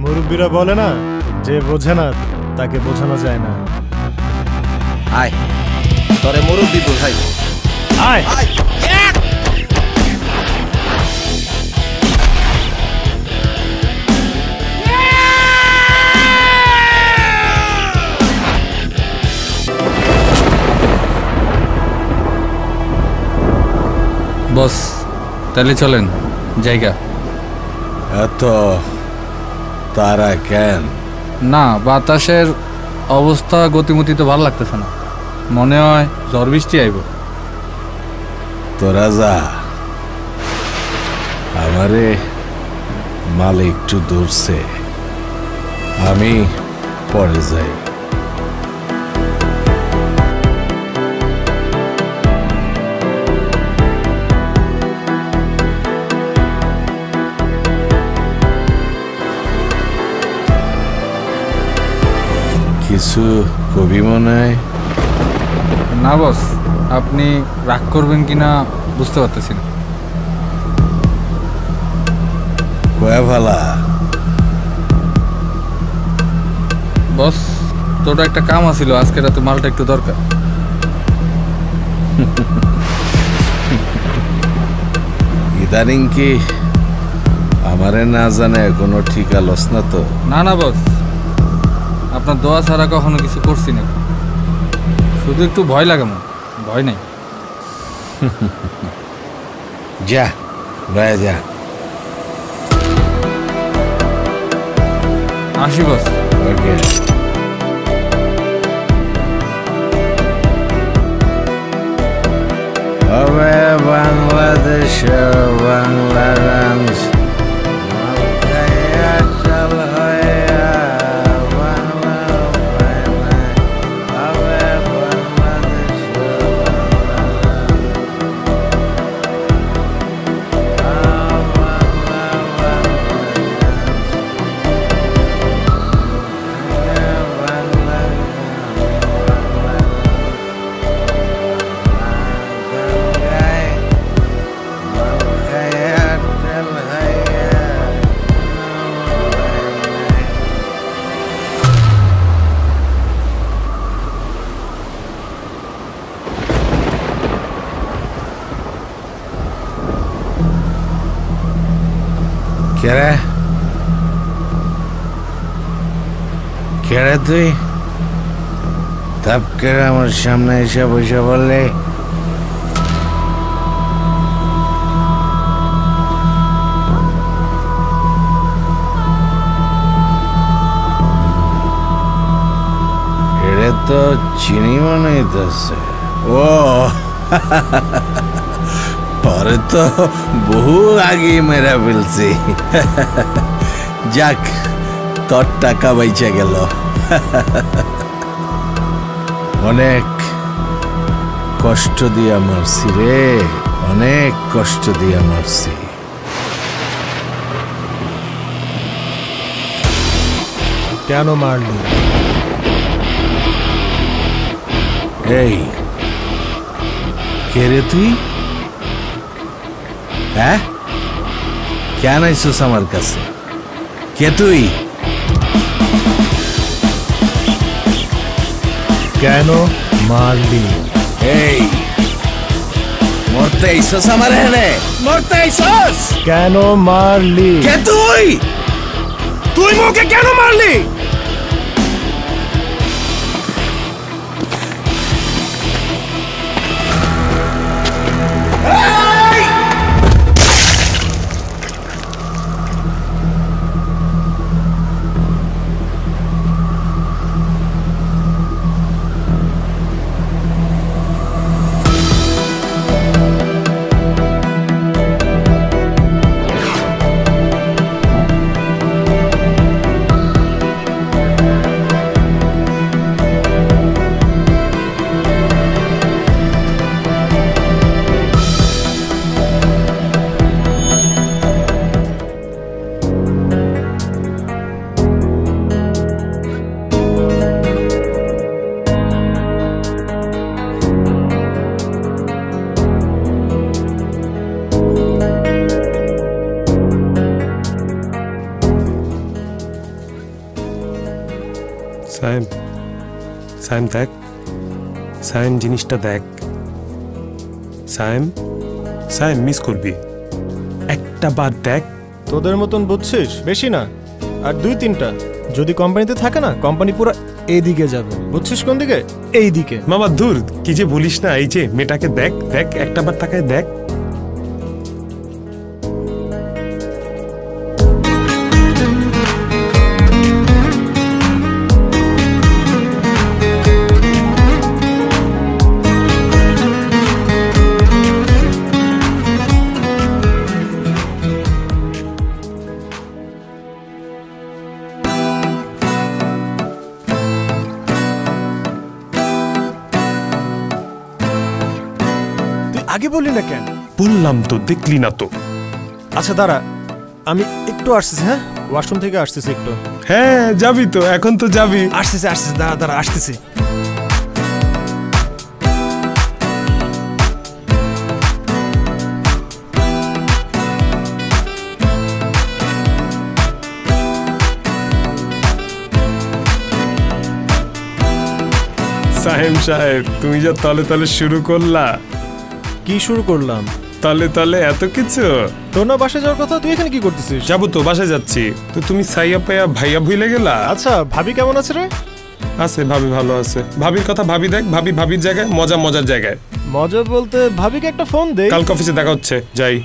মুরব্বীরা বলে না, যে বোঝে না তাকে বোঝানো যায় না। আয় তোরে মুরব্বী বোঝাই। আয় বস, তাহলে চলেন জায়গা। এত তারা কেন? না, বাতাসের অবস্থা গতিমতি তো ভালো লাগতেছে না, মনে হয় ঝড় বৃষ্টি আইব। তোরা যা, আমারে মালে একটু ধরছে, আমি পরে যাই। কিছু কবি মনে হয়? না বস, আপনি রাগ করবেন কিনা বুঝতে পারতেছি না। কয়া ভালা বস, তোর একটা কাম আছিল, আজকে রাতে মালটা একটু দরকার। ইদানিং কি আমারে না জানে কোনো ঠিকা লস না তো? না না বস, আপনার দোয়া ছাড়া কখনো কিছু করছি না, শুধু একটু ভয় লাগে, ভয় নাই। যা ভাই যা, আসি বস। ওকে। হবে বাংলাদেশ, বাংলা ডান্স কেরে কেরে তুই তাপ করে আমার সামনে এসে বসে বললে? এটা তো চিনি মনে হইতেছে। ও পরে তো বহু আগে মেরা ফেলছি। যাক, তোর টাকা বাইচা গেল। অনেক কষ্ট দিয়া মারছি রে, অনেক কষ্ট দিয়া মারছি। কেন মারলি? এই কে রে তুই? হ্যাঁ, কেন আইসুস আমার কাছে? কে তুই? কেন মারলি? এই মরতে আইসস আমার এখানে? মরতে আইসস? কেন মারলি? কে তুই? তুই মোকে কেন মারলি? সাইম সাইম দেখ, সাইম জিনিসটা দেখ। সাইম সাইম মিস করবি, একটা বার দেখ। তোদের মতন বুঝছিস বেশি না, আর 2-3টা যদি কোম্পানিতে থাকে না, কোম্পানি পুরো এইদিকে যাবে। বুঝছিস কোন দিকে? এই দিকে। মামা দূর, কি যে বলিস না। এই যে মেয়েটাকে দেখ দেখ, একটা বার তাকায় দেখ। আগে বললি না কেন? বললাম তো, দেখলি না তো। আচ্ছা দাঁড়া, আমি একটু আসতেছি। হ্যাঁ, ওয়াশরুম থেকে আসতেছি একটু। হ্যাঁ যাবি তো, এখন তো যাবি। আসতেছি আসতেছি, দাঁড়া দাঁড়া, আসতেছি। সাহেব সাহেব, তুমি যা তলে তলে শুরু করলা। কি শুরু করলাম? তলে তলে এত কিছু। তোর না বাসায় যাওয়ার কথা, তুই এখানে কি করতেছিস? যাবো তো, বাসায় যাচ্ছি। তো তুমি সাইয়া পাইয়া ভাইয়া ভুলে গেলা? আচ্ছা, ভাবি কেমন আছে রে? আছে, ভাবি ভালো আছে। ভাবির কথা ভাবি দেখ, ভাবি ভাবির জায়গায়, মজা মজার জায়গায়। মজা বলতে ভাবিকে একটা ফোন দে। কালকে অফিসে দেখা হচ্ছে, যাই।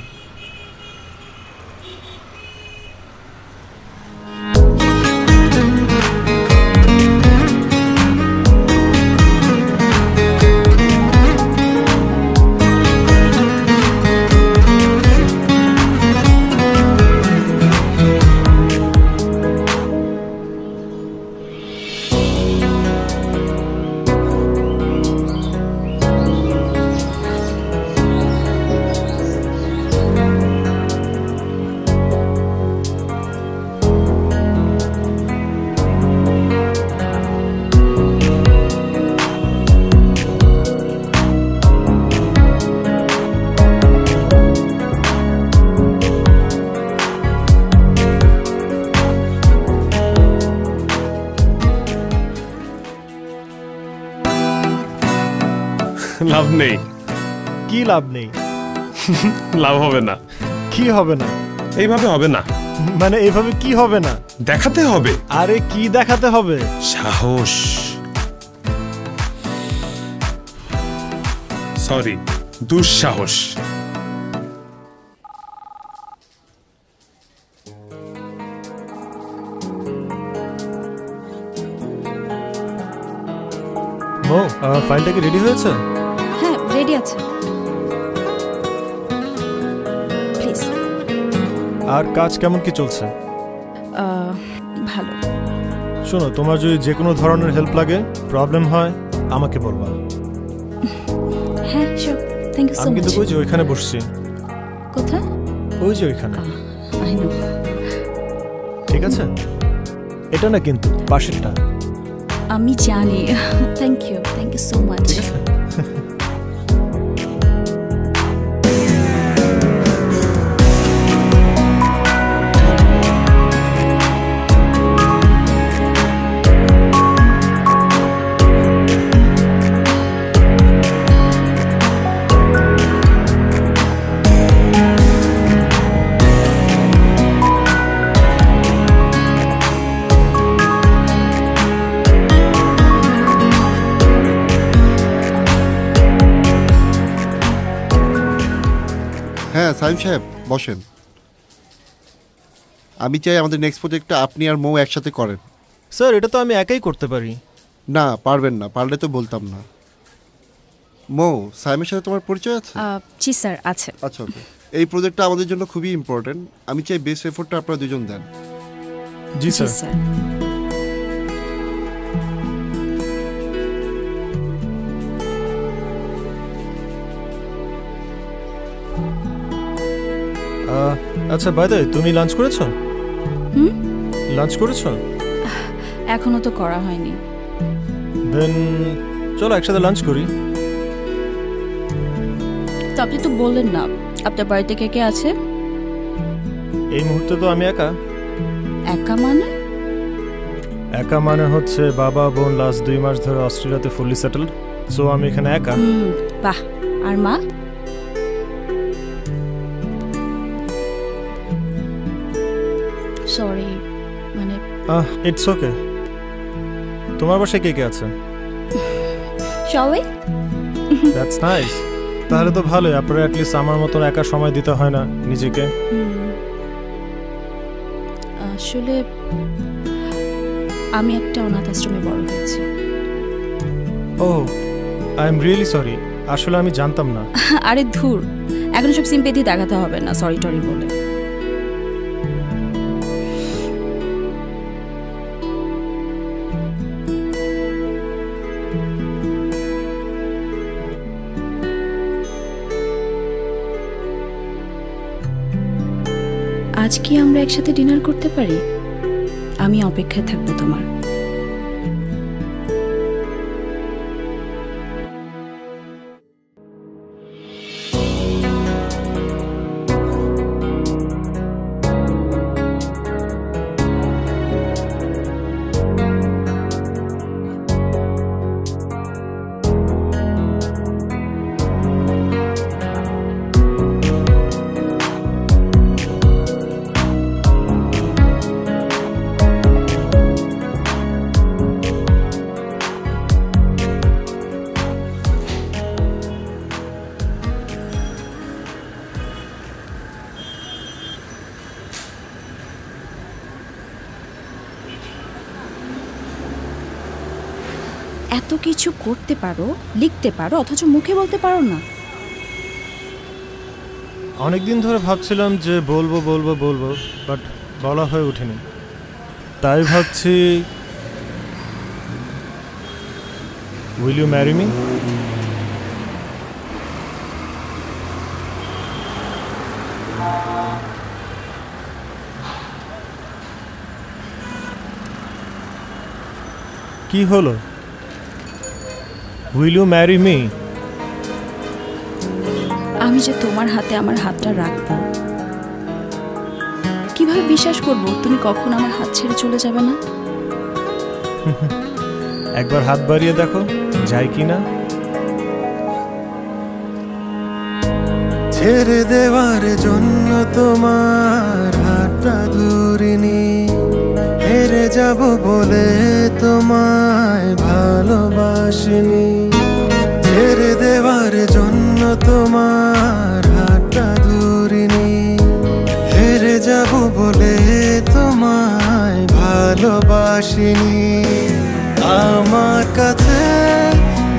লাভ নেই। কি লাভ নেই? লাভ হবে না। কি হবে না? এইভাবে হবে না। মানে এভাবে কি হবে না? দেখাতে হবে। আরে কি দেখাতে হবে? সাহস। সরি, দুঃসাহস। মো, ফাইলটা কি রেডি হয়েছে? হ্যাঁ, রেডি আছে। প্লিজ। আর কাজ কেমন কি চলছে? ভালো। শোনো, তোমার যদি যে কোনো ধরনের হেল্প লাগে, প্রবলেম হয়, আমাকে বলবা। হ্যাঁ, শিওর। থ্যাংক ইউ সো আমি কিন্তু মাচ। ওই যে ওইখানে বসছি। কোথায়? ওই যে ওইখানে। I know. ঠিক আছে, এটা না কিন্তু পাশেরটা। আমি জানি। Thank you so much. ঠিক আছে। হ্যাঁ সাইম সাহেব, বসেন। আমি চাই আমাদের নেক্সট প্রজেক্টটা আপনি আর মৌ একসাথে করেন। স্যার, এটা তো আমি একাই করতে পারি। না, পারবেন না। পারলে তো বলতাম না। মৌ, সাইমের সাথে তোমার পরিচয় আছে? জি স্যার, আছে। আচ্ছা, ওকে। এই প্রজেক্টটা আমাদের জন্য খুবই ইম্পর্টেন্ট। আমি চাই বেস্ট এফোর্টটা আপনারা দুজন দেন। জি স্যার। আচ্ছা, বাই দ্য ওয়ে, তুমি লাঞ্চ করেছো? লাঞ্চ করেছো? এখনো তো করা হয়নি। দেন চলো একসাথে লাঞ্চ করি। তো আপনি তো বললেন না আপনার বাড়িতে কে কে আছে? এই মুহূর্তে তো আমি একা। একা মানে? একা মানে হচ্ছে বাবা বোন লাস্ট 2 মাস ধরে অস্ট্রেলিয়াতে ফুললি সেটেলড, সো আমি এখানে একা। বাহ। আর মা? সরি, মানে ইটস ওকে। তোমার বাসায় কে কে আছে? সবাই। That's nice. তাহলে তো ভালোই, আপনারা অ্যাটলিস্ট আমার মতন একা সময় দিতে হয় না নিজেকে। আসলে আমি একটা অনাথ আশ্রমে বড় হয়েছি। ও, আই এম রিয়েলি সরি, আসলে আমি জানতাম না। আরে ধুর, এখন সব সিম্পেথি দেখাতে হবে না সরি টরি বলে। আজ কি আমরা একসাথে ডিনার করতে পারি? আমি অপেক্ষায় থাকবো তোমার। এত কিছু করতে পারো, লিখতে পারো, অথচ মুখে বলতে পারো না। অনেকদিন ধরে ভাবছিলাম যে বলবো বলবো বলবো, বাট বলা হয়ে ওঠেনি। তাই ভাবছি, উইল ইউ ম্যারি মি? কি হলো? Will you marry me? আমি যে তোমার হাতে আমার হাতটা রাখবো, কিভাবে বিশ্বাস করব তুমি কখন আমার হাত ছেড়ে চলে যাবে না? একবার হাত বাড়িয়ে দেখো যায় কি না। ছেড়ে দেওয়ার জন্য তোমার হাতটা ধরিনি, হেরে যাব বলে তোমায় ভালোবাসিনি। ছেড়ে দেওয়ার জন্য তোমার হাতটা ধরিনি, হেরে যাব বলে তোমায় ভালোবাসিনি। আমার কাছে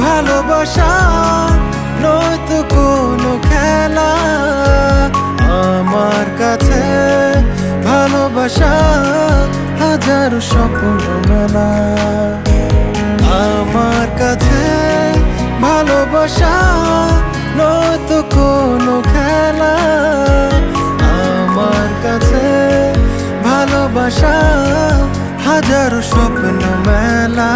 ভালোবাসা নয়তো কোনো খেলা, আমার কাছে ভালোবাসা হাজারো স্বপ্ন মেলা। আমার কাছে ভালোবাসা নয়তো কোনো খেলা, আমার কাছে ভালোবাসা হাজারো স্বপ্ন মেলা।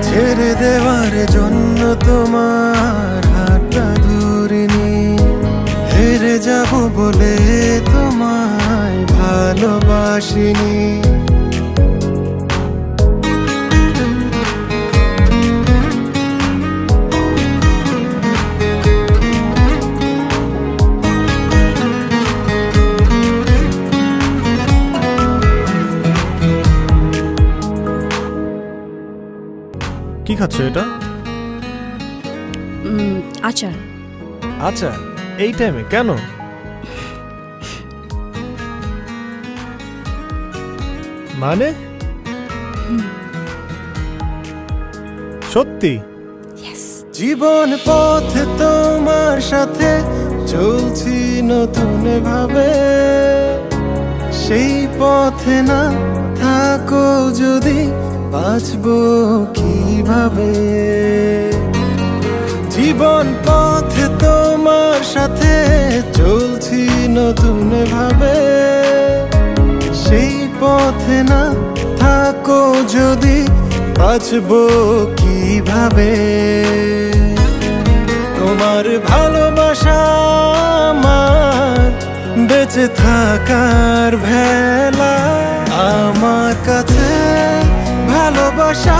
ছেড়ে দেওয়ার জন্য তোমার হাতটা ধরিনি, হেরে যাব বলে তোমায় ভালোবাসিনি। কি খাচ্ছ এটা? আচার। আচ্ছা, এই টাইমে কেন? মানে সত্যি? জীবন পথে তোমার সাথে চলছি নতুন ভাবে, সেই পথে না থাকো যদি বাঁচবো কিভাবে? জীবন পথে তোমার সাথে চলছি নতুন ভাবে, সেই পথে না থাকো যদি বাঁচবো কিভাবে? তোমার ভালোবাসা আমার বেঁচে থাকার ভেলা, আমার কাছে ভালোবাসা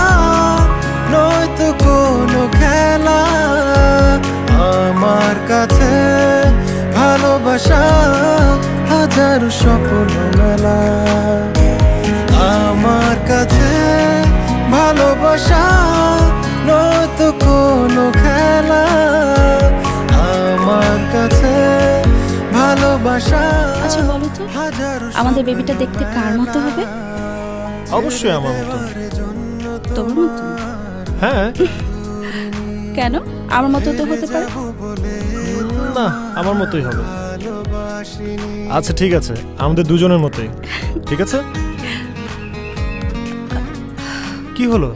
নয়তো কোনো খেলা, আমার কাছে ভালোবাসা হাজার স্বপ্ন মেলা। আমার কাছে ভালোবাসা নয়তো কোনো খেলা, আমার কাছে ভালোবাসা। আচ্ছা বলো তো, আমাদের বেবিটা দেখতে কার মতো হবে? অবশ্যই আমার মতো। তোমার মতো? হ্যাঁ। কেন? আমার মতো তো হতে পারে না, আমার মতোই হবে। আচ্ছা ঠিক আছে, আমাদের দুজনের মতোই। ঠিক আছে। কি হলো,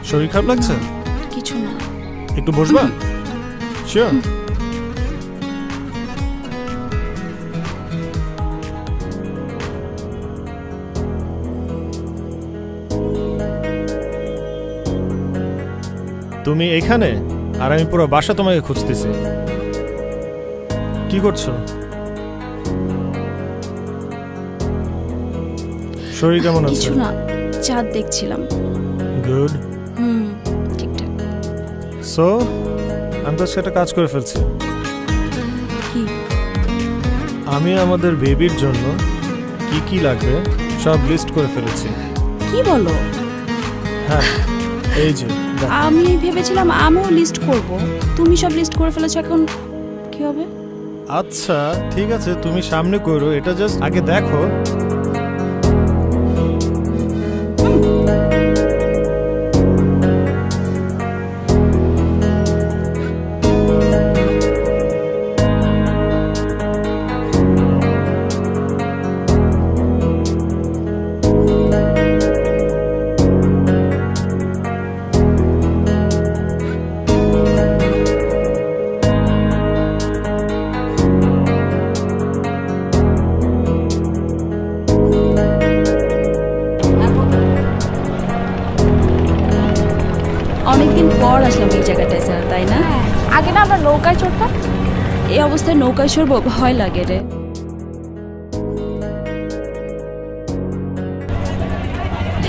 শরীর খারাপ লাগছে? কিছু না। একটু বসবা? শিওর? তুমি এখানে আর আমি পুরো বাসা তোমাকে খুঁজতেছি। কি করছো? শরীর কেমন আছে? কিছু না, চাঁদ দেখছিলাম। গুড। ঠিকঠাক। সো আমি তো সেটা কাজ করে ফেলছি। কি? আমি আমাদের বেবির জন্য কি কি লাগবে সব লিস্ট করে ফেলেছি। কি বলো? হ্যাঁ, এই যে আমি ভেবেছিলাম আমিও লিস্ট করব, তুমি সব লিস্ট করে ফেলেছো, এখন কি হবে? আচ্ছা ঠিক আছে, তুমি সামনে করো, এটা জাস্ট আগে দেখো। অনেকদিন পর আসলাম এই জায়গাটায় স্যার, তাই না? আগে না আমরা নৌকায় চড়তাম। এই অবস্থায় নৌকায় চড়বো, ভয় লাগে রে।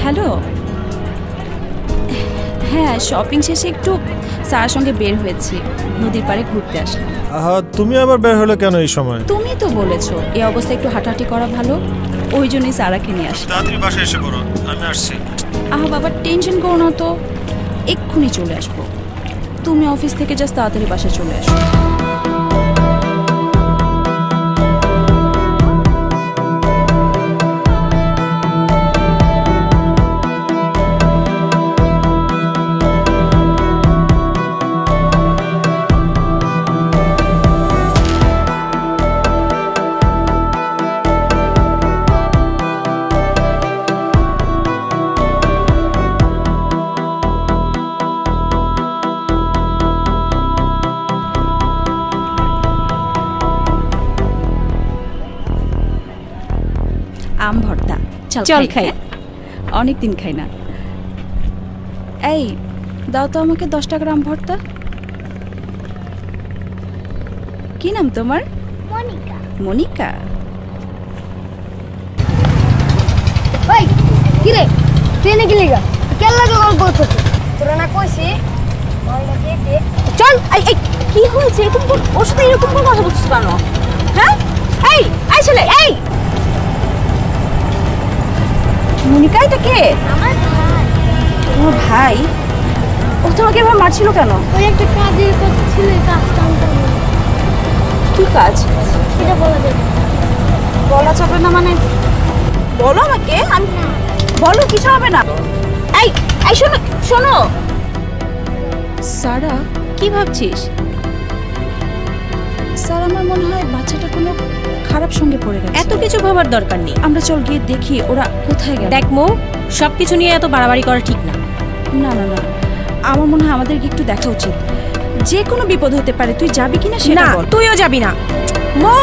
হ্যালো, হ্যাঁ শপিং শেষে একটু স্যারের সঙ্গে বের হয়েছি, নদীর পাড়ে ঘুরতে আসলাম। তুমি আবার বের হলে কেন এই সময়? তুমি তো বলেছো এই অবস্থায় একটু হাঁটাহাঁটি করা ভালো, ওই জন্যই সারাকে নিয়ে আসি। তাড়াতাড়ি বাসায় এসে পড়ো, আমি আসছি। বাবা টেনশন করো না তো, এক্ষুনি চলে আসবো। তুমি অফিস থেকে জাস্ট তাড়াতাড়ি বাসায় চলে আসো। আম ভর্তা, চল খাই। অনেকদিন খাই না। এই দাও তো আমাকে 10 টাকার আম ভর্তা। কি নাম তোমার? মনিকা। মনিকা? ভাই কি রে, ট্রেনে কি লাগা? কেলা জগল করছ তোরা না কইছি বলটা দে দে। চল। এই কি হয়েছে? তুমি ওর সাথে এরকম করে কথা বলছিস কেন? হ্যাঁ এই এই ছেলে, এই মনিকা এটা কে? আমার ভাই। তোমার ভাই? ও তোমাকে এভাবে মারছিল কেন? ওই একটা কাজের কথা ছিল, কাজটা আমি করব। কি কাজ? এটা বলা যাবে না। বলা যাবে না মানে? বলো আমাকে। আমি বলো, কিছু হবে না। এই এই শোনো শোনো। সারা কি ভাবছিস? স্যার আমার মনে হয় বাচ্চাটা কোনো খারাপ সঙ্গে পড়ে গেছে। এত কিছু ভাবার দরকার নেই, আমরা চল গিয়ে দেখি ওরা কোথায় গেল। দেখ মো, সবকিছু নিয়ে এত বাড়াবাড়ি করা ঠিক না। না না না, আমার মনে হয় আমাদেরকে একটু দেখা উচিত। যে কোনো বিপদ হতে পারে, তুই যাবি কিনা সেটা বল। তুইও যাবি না মো।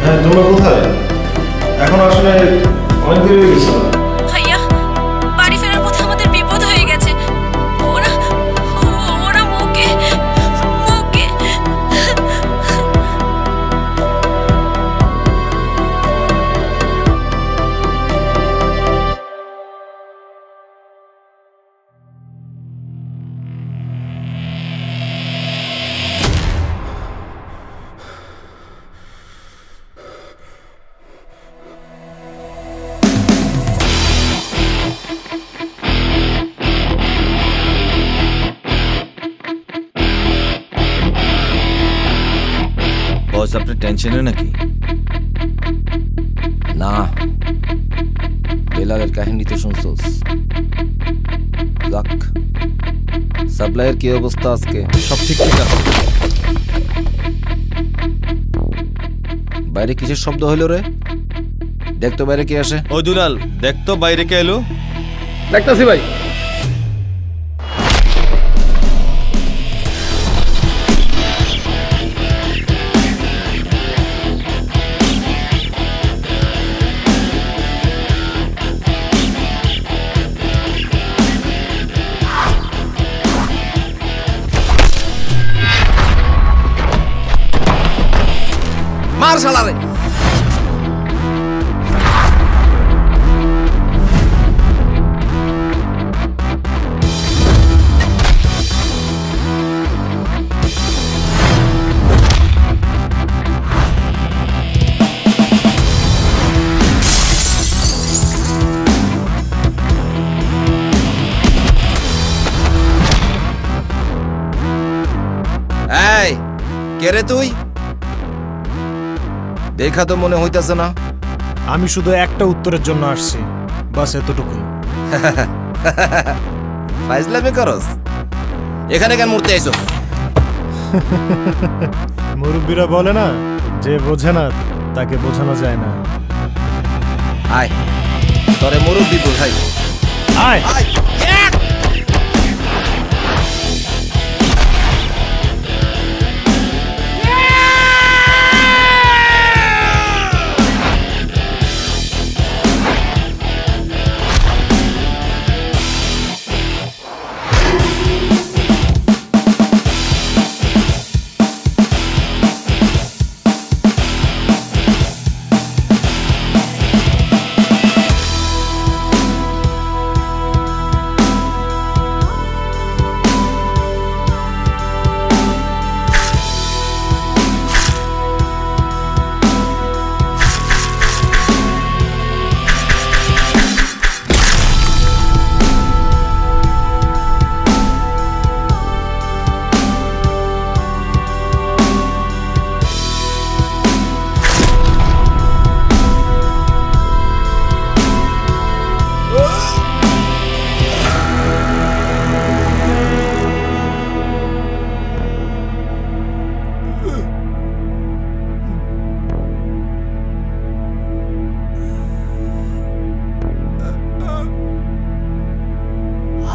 হ্যাঁ তোমরা কোথায়? এখন আসলে অনেক দেরি হয়ে গেছে। ভাইয়া বস আপনি টেনশনে নাকি? না, বেলালের কাহিনী তো শুনছোস। যাক, সাপ্লাইয়ের কি অবস্থা আজকে? সব ঠিকঠাক আছে। বাইরে কিসের শব্দ হইল রে? দেখতো বাইরে কে আসে। ও দুলাল, দেখতো বাইরে কে এলো। দেখতাছি ভাই। মার শালারে। এই কে রে তুই? দেখা তো মনে হইতাছে না। আমি শুধু একটা উত্তরের জন্য আসছি, বাস এতটুকুই। ফাইজলামি করস? এখানে কেন মরতে আইছো? মুরব্বীরা বলে না, যে বোঝে না তাকে বোঝানো যায় না। আয়, তোরে মুরব্বী বোঝাই। আয় আয়।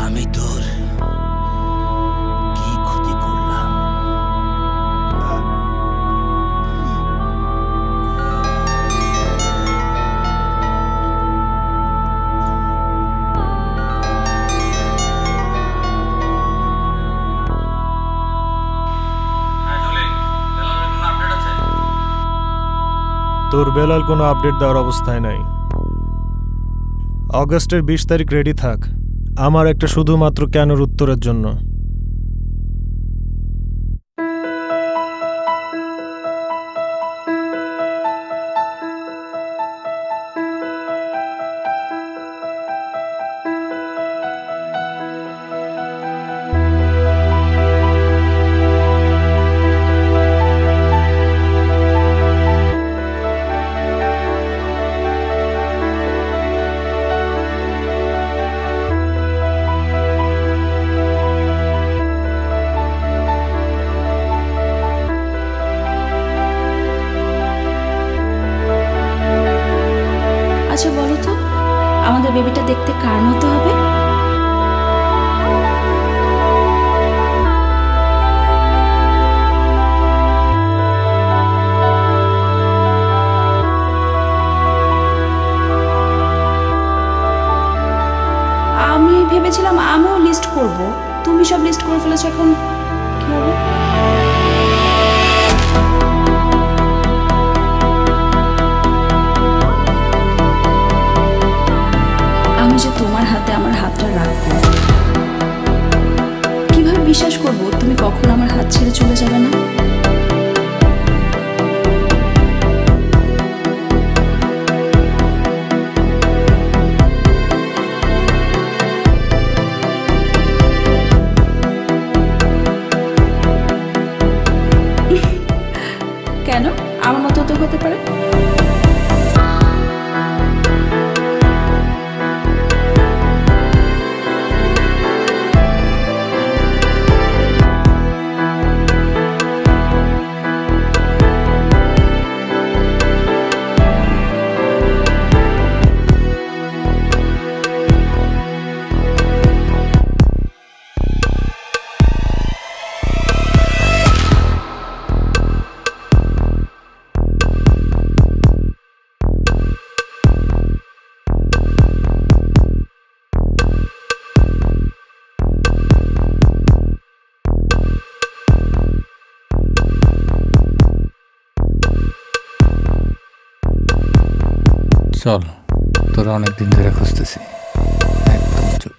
আমি তোর কি ক্ষতি করলাম? তোর বেলাল কোনো আপডেট দেওয়ার অবস্থায় নাই। অগস্টের 20 তারিখ রেডি থাক, আমার একটা শুধুমাত্র কেনর উত্তরের জন্য। আচ্ছা বলো তো, আমাদের বেবিটা দেখতে কার মতো হবে? আমি ভেবেছিলাম আমিও লিস্ট করব, তুমি সব লিস্ট করে ফেলেছো, এখন কি হবে? আমি যে তোমার হাতে আমার হাতটা রাখবো, কিভাবে বিশ্বাস করবো তুমি কখনো আমার হাত ছেড়ে চলে যাবে না? মতো তো হতে পারে। চল, তোরা অনেকদিন ধরে খুঁজতেছি। একদম চল।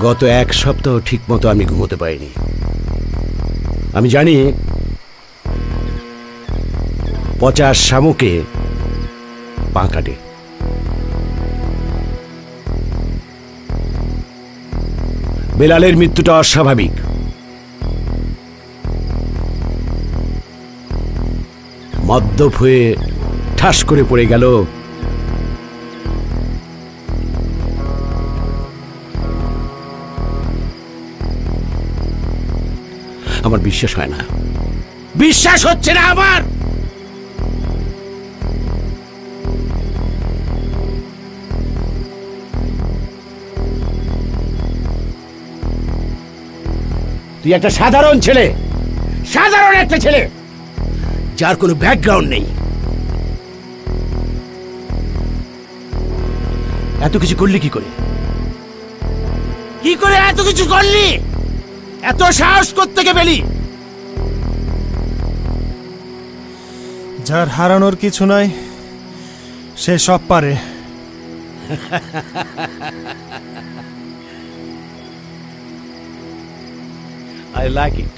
গত এক সপ্তাহ ঠিক মতো আমি ঘুমোতে পারিনি। আমি জানি পচা শামুকে পা কাটে। বেলালের মৃত্যুটা অস্বাভাবিক। মদ্যপ হয়ে ঠাস করে পড়ে গেল আমার বিশ্বাস হয় না, বিশ্বাস হচ্ছে না আমার। তুই একটা সাধারণ ছেলে, সাধারণ একটা ছেলে যার কোনো ব্যাকগ্রাউন্ড নেই, এত কিছু করলি কি করে? কি করে এত কিছু করলি? এত সাহস করতে পেলি? যার হারানোর কিছু নাই সে সব পারে। I like it.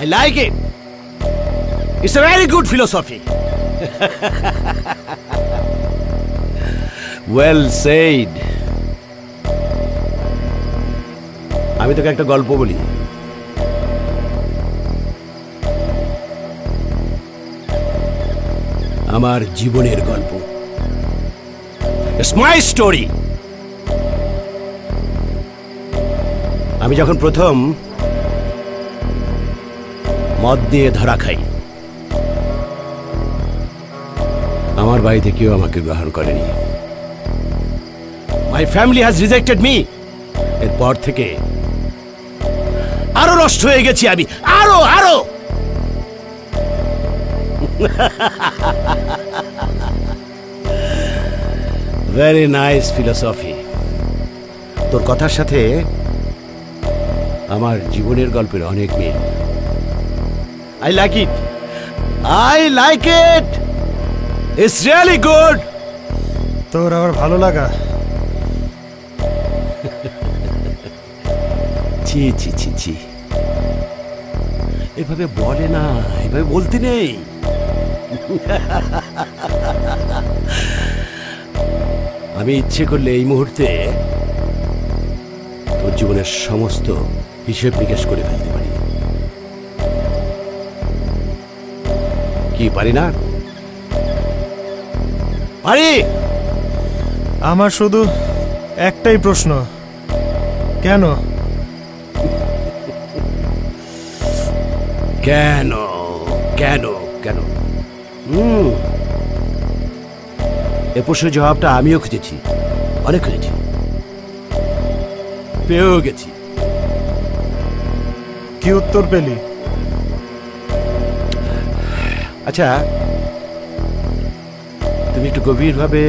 I like it. It's a very good philosophy. Well said. আমি তোকে একটা গল্প বলি। আমার জীবনের গল্প। It's my story. আমি যখন প্রথম মদ দিয়ে ধরা খাই, আমার বাড়িতে কেউ আমাকে গ্রহণ করেনি। My family has rejected me. এরপর থেকে আরো নষ্ট হয়ে গেছি আমি, আরো আরো। Very nice philosophy. তোর কথার সাথে আমার জীবনের গল্পের অনেক মিল। I like it. I like it. It's really good. তোর আবার ভালো লাগা? ছি ছি ছি ছি, এভাবে বলে না, এভাবে বলতে নেই। আমি ইচ্ছে করলে এই মুহূর্তে তোর জীবনের সমস্ত হিসেব নিকেশ করে ফেলতে পারি। কি পারি না? পারি। আমার শুধু একটাই প্রশ্ন, কেন? কেন কেন কেন? এ প্রশ্নের জবাবটা আমিও খুঁজেছি, অনেক খুঁজেছি, পেয়েও গেছি। কি উত্তর পেলি? আচ্ছা, তুমি একটু গভীরভাবে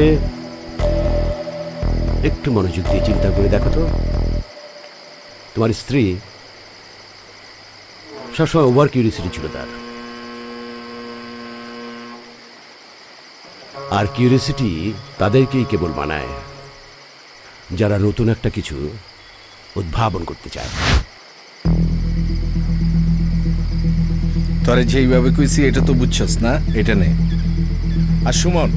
একটু মনোযোগ দিয়ে চিন্তা করে দেখো তো, তোমার স্ত্রী সবসময় ওভার কিউরিয়াসিটি ছিল তার। আর কিউরিয়াসিটি তাদেরকেই কেবল মানায় যারা নতুন একটা কিছু উদ্ভাবন করতে চায়। তোরে যেইভাবে কইছি এটা তো বুঝছস না, এটা নে। আর সুমন,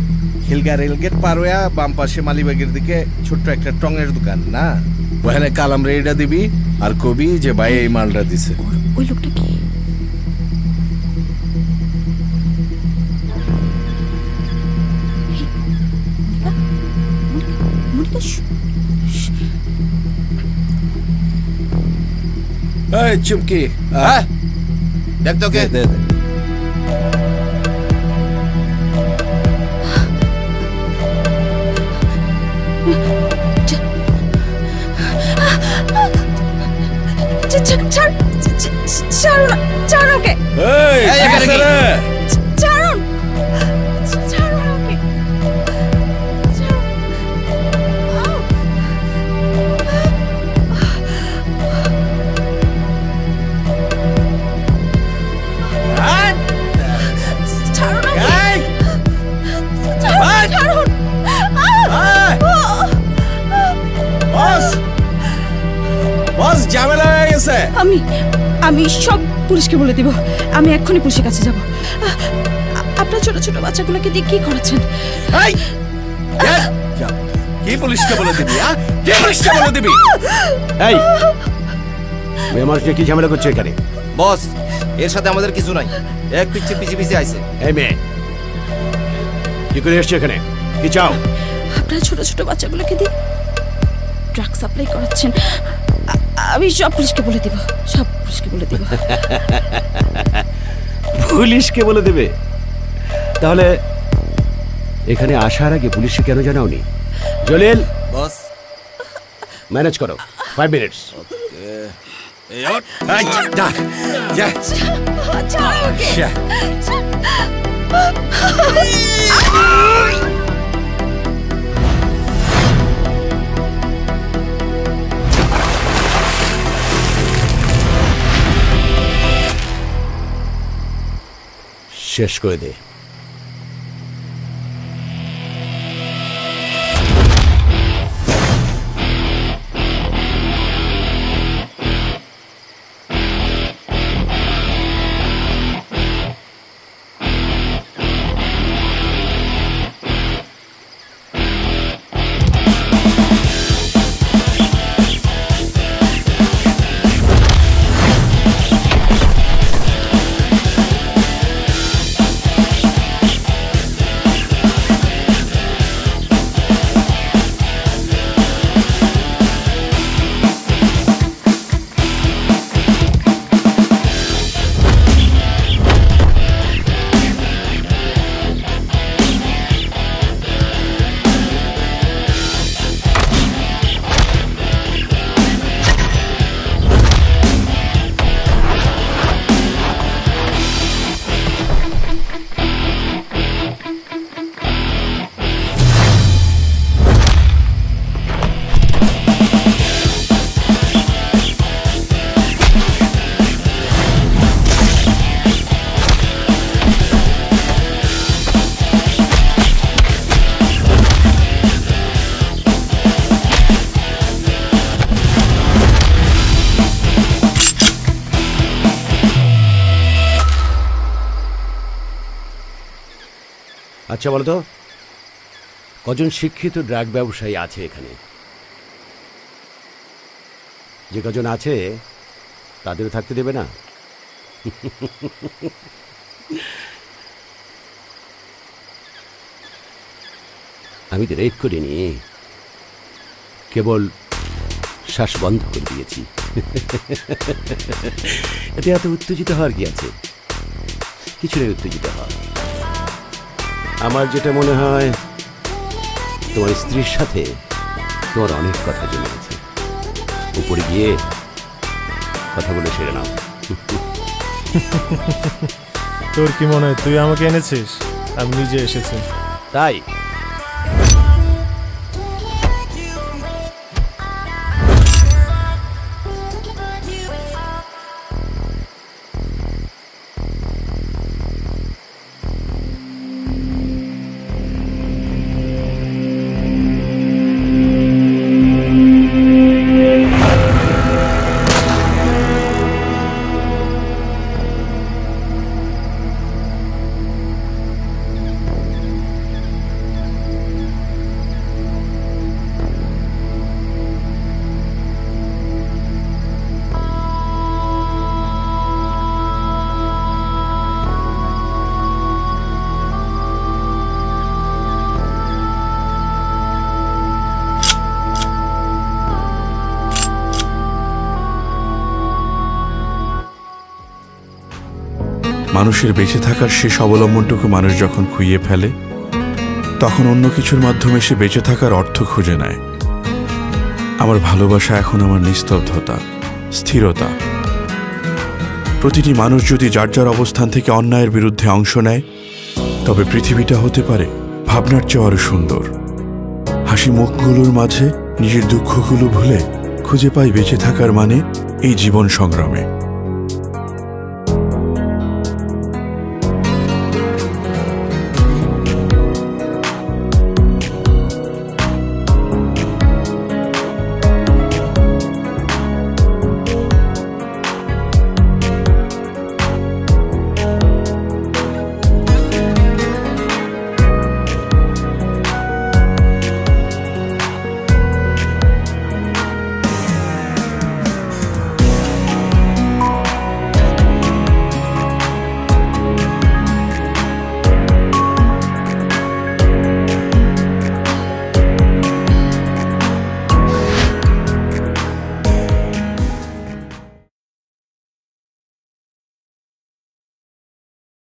খিলগা রেলগেট পার হইয়া বাম পাশে মালিবাগের দিকে ছোট্ট একটা টঙের দোকান না, ওখানে কালাম রেডা দিবি আর কবি যে ভাই এই মালটা দিছে। ওই লোকটা কি? এই চুমকি, হ্যাঁ দেখ তো কে। দে দে। ছাড়ুন ওকে। এই এখানে রে। ছাড়ুন ওকে। আমি সব পুলিশকে বলে দিব। আমি এক্ষুনি পুলিশের কাছে যাব। আপনার ছোট ছোট বাচ্চাগুলোকে দিয়ে কি করেছেন? কি পুলিশকে বলে দিবি? কি পুলিশকে বলে দিবি? এই মেয়ে মানুষকে কি ঝামেলা করছে এখানে? বস, এর সাথে আমাদের কিছু নাই। এক পিছে পিছে আইছে। এই মেয়ে কি করে এসছে এখানে? কি চাও? আপনার ছোট ছোট বাচ্চাগুলোকে দিয়ে ড্রাগ সাপ্লাই করাচ্ছেন। আমি সব পুলিশকে বলে দেব, সব পুলিশকে বলে দেব। পুলিশকে বলে দেবে? তাহলে এখানে আসার আগে পুলিশকে কেন জানাওনি? জলিল, বস ম্যানেজ করো। 5 মিনিটস। শেষ করে দে। আচ্ছা বলো তো, কজন শিক্ষিত ড্রাগ ব্যবসায়ী আছে এখানে? যে কজন আছে তাদেরও থাকতে দেবে না? আমি তো রেড করিনি, কেবল শ্বাস বন্ধ করে দিয়েছি। এতে এত উত্তেজিত হওয়ার কি আছে? কিছু নেই উত্তেজিত হওয়ার। আমার যেটা মনে হয়, তোমার স্ত্রীর সাথে তোমার অনেক কথা জমে আছে। উপরে গিয়ে কথা বলে সেরে নাও। তোর কি মনে হয় তুই আমাকে এনেছিস? আমি নিজে এসেছি। তাই মানুষের বেঁচে থাকার শেষ অবলম্বনটুকু মানুষ যখন খুইয়ে ফেলে, তখন অন্য কিছুর মাধ্যমে সে বেঁচে থাকার অর্থ খুঁজে নেয়। আমার ভালোবাসা এখন আমার নিস্তব্ধতা, স্থিরতা। প্রতিটি মানুষ যদি যার যার অবস্থান থেকে অন্যায়ের বিরুদ্ধে অংশ নেয়, তবে পৃথিবীটা হতে পারে ভাবনার চেয়ে আরো সুন্দর। হাসি মুখগুলোর মাঝে নিজের দুঃখগুলো ভুলে খুঁজে পাই বেঁচে থাকার মানে এই জীবন সংগ্রামে।